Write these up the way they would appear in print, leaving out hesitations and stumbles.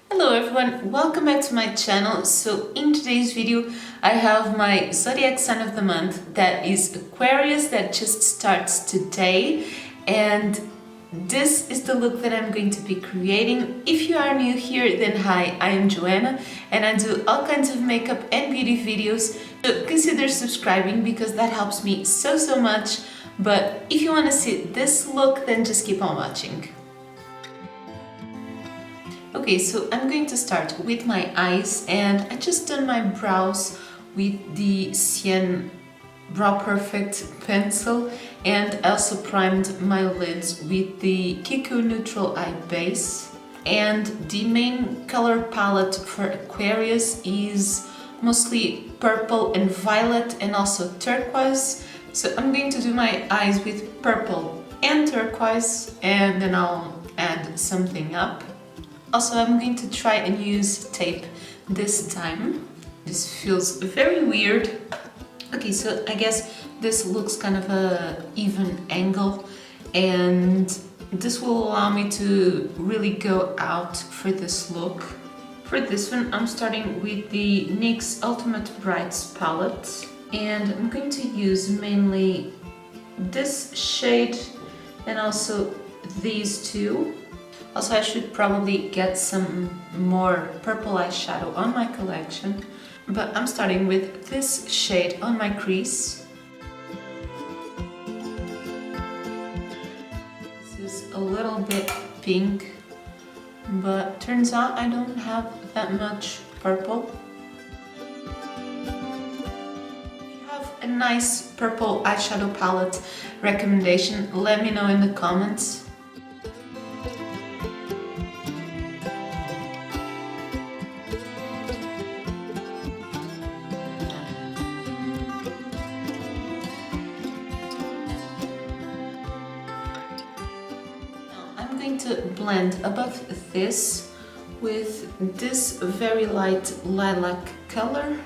Hello everyone, welcome back to my channel. So in today's video I have my zodiac sign of the month, that is Aquarius, that just starts today, and this is the look that I'm going to be creating. If you are new here, then hi, I am Joanna and I do all kinds of makeup and beauty videos, so consider subscribing because that helps me so much. But if you want to see this look, then just keep on watching. Okay, so I'm going to start with my eyes, and I just done my brows with the Cien Brow Perfect pencil, and I also primed my lids with the Kiko Neutral Eye Base. And the main color palette for Aquarius is mostly purple and violet and also turquoise. So I'm going to do my eyes with purple and turquoise, and then I'll add something up. Also, I'm going to try and use tape this time. This feels very weird. Okay, so I guess this looks kind of a even angle, and this will allow me to really go out for this look. For this one, I'm starting with the NYX Ultimate Brights palette, and I'm going to use mainly this shade and also these two. Also, I should probably get some more purple eyeshadow on my collection, but I'm starting with this shade on my crease. This is a little bit pink, but turns out I don't have that much purple. If you have a nice purple eyeshadow palette recommendation, let me know in the comments. To blend above this with this very light lilac color.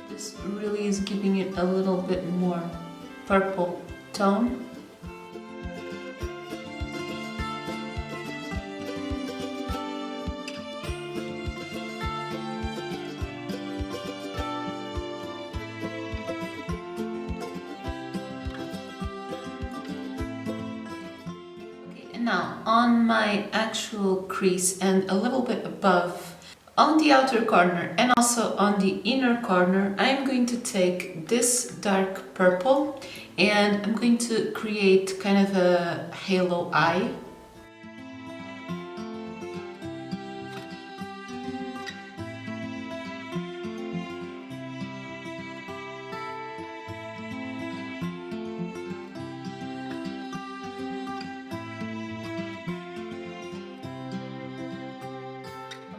This really is giving it a little bit more purple tone. Now, on my actual crease and a little bit above, on the outer corner and also on the inner corner, I'm going to take this dark purple and I'm going to create kind of a halo eye.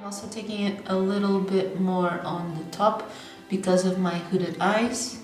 Also taking it a little bit more on the top because of my hooded eyes.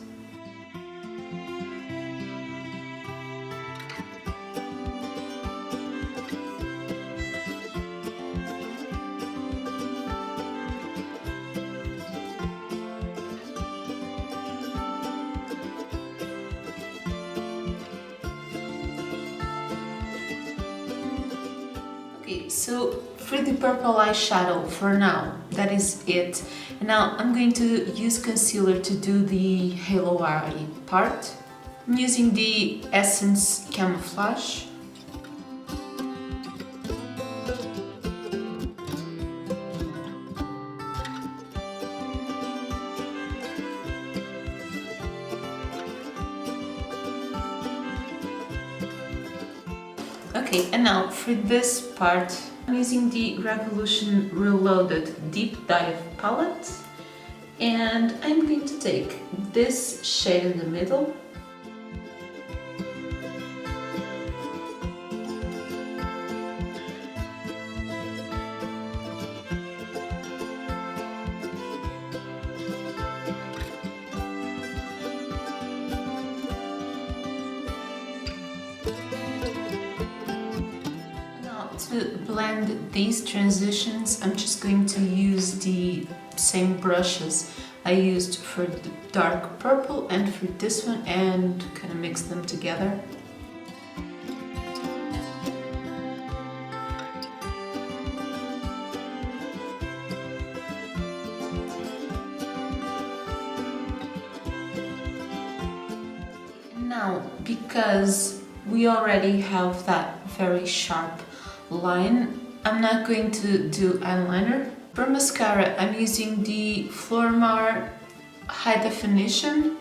Okay, so for the purple eyeshadow, for now, that is it. And now I'm going to use concealer to do the halo eye part. I'm using the Essence Camouflage. Okay, and now for this part, I'm using the Revolution Reloaded Deep Dive palette, and I'm going to take this shade in the middle. To blend these transitions, I'm just going to use the same brushes I used for the dark purple and for this one, and kind of mix them together. because we already have that very sharp line, I'm not going to do eyeliner. For mascara, I'm using the Primark High Definition.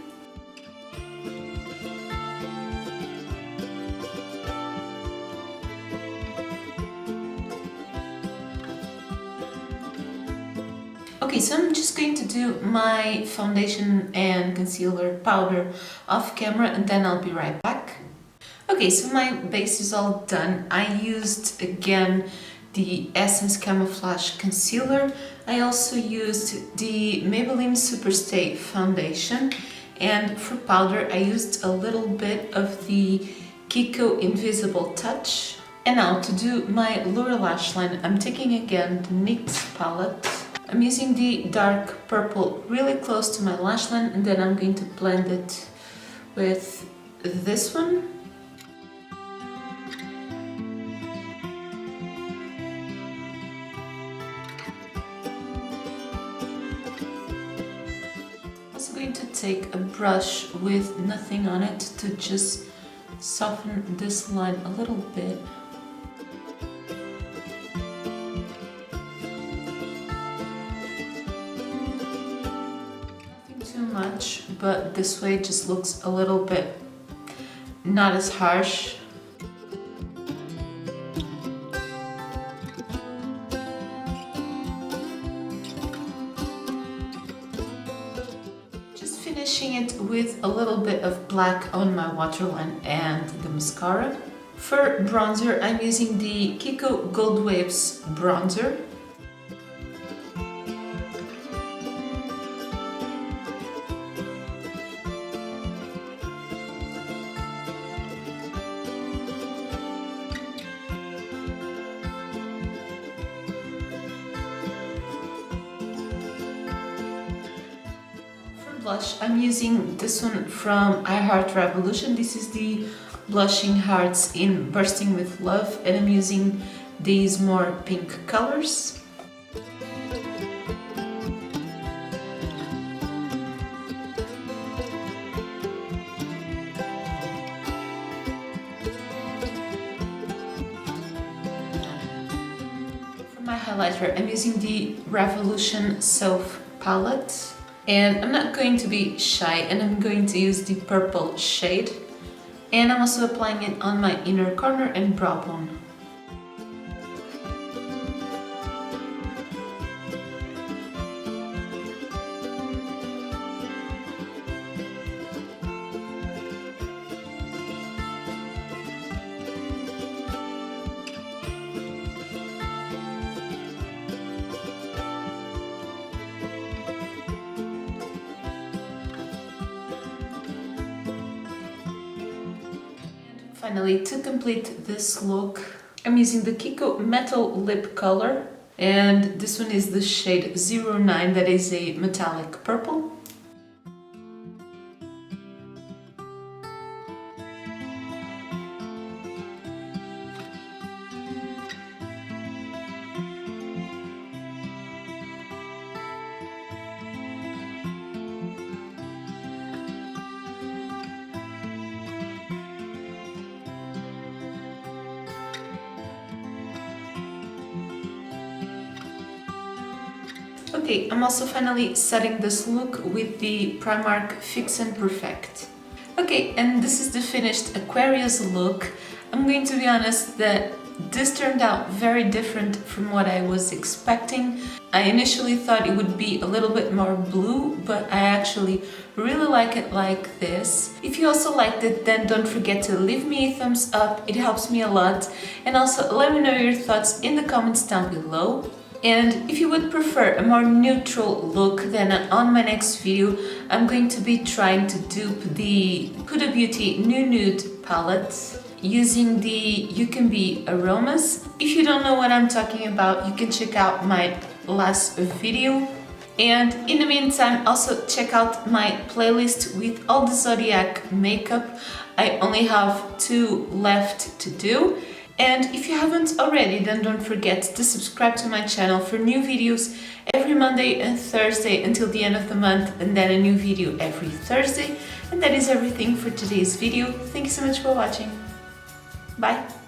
Okay, so I'm just going to do my foundation and concealer powder off camera and then I'll be right back. Okay, so my base is all done. I used again the Essence Camouflage Concealer. I also used the Maybelline Superstay Foundation, and for powder I used a little bit of the Kiko Invisible Touch. And now to do my lower lash line, I'm taking again the NYX palette. I'm using the dark purple really close to my lash line, and then I'm going to blend it with this one. Also going to take a brush with nothing on it to just soften this line a little bit. Much, but this way it just looks a little bit not as harsh. Just finishing it with a little bit of black on my waterline and the mascara. For bronzer, I'm using the Kiko Gold Waves bronzer. Blush, I'm using this one from I Heart Revolution. This is the Blushing Hearts in Bursting with Love, and I'm using these more pink colors. For my highlighter, I'm using the Revolution Self palette. And I'm not going to be shy, and I'm going to use the purple shade. And I'm also applying it on my inner corner and brow bone. Finally, to complete this look, I'm using the Kiko Metal Lip Color, and this one is the shade 09, that is a metallic purple. Okay, I'm also finally setting this look with the Primark Fix and Perfect. Okay, and this is the finished Aquarius look. I'm going to be honest that this turned out very different from what I was expecting. I initially thought it would be a little bit more blue, but I actually really like it like this. If you also liked it, then don't forget to leave me a thumbs up, it helps me a lot. And also let me know your thoughts in the comments down below. And if you would prefer a more neutral look, then on my next video I'm going to be trying to dupe the Huda Beauty New Nude palette using the You Can Be aromas. If you don't know what I'm talking about, you can check out my last video. And in the meantime, also check out my playlist with all the Zodiac makeup. I only have 2 left to do. And if you haven't already, then don't forget to subscribe to my channel for new videos every Monday and Thursday until the end of the month, and then a new video every Thursday. And that is everything for today's video. Thank you so much for watching. Bye!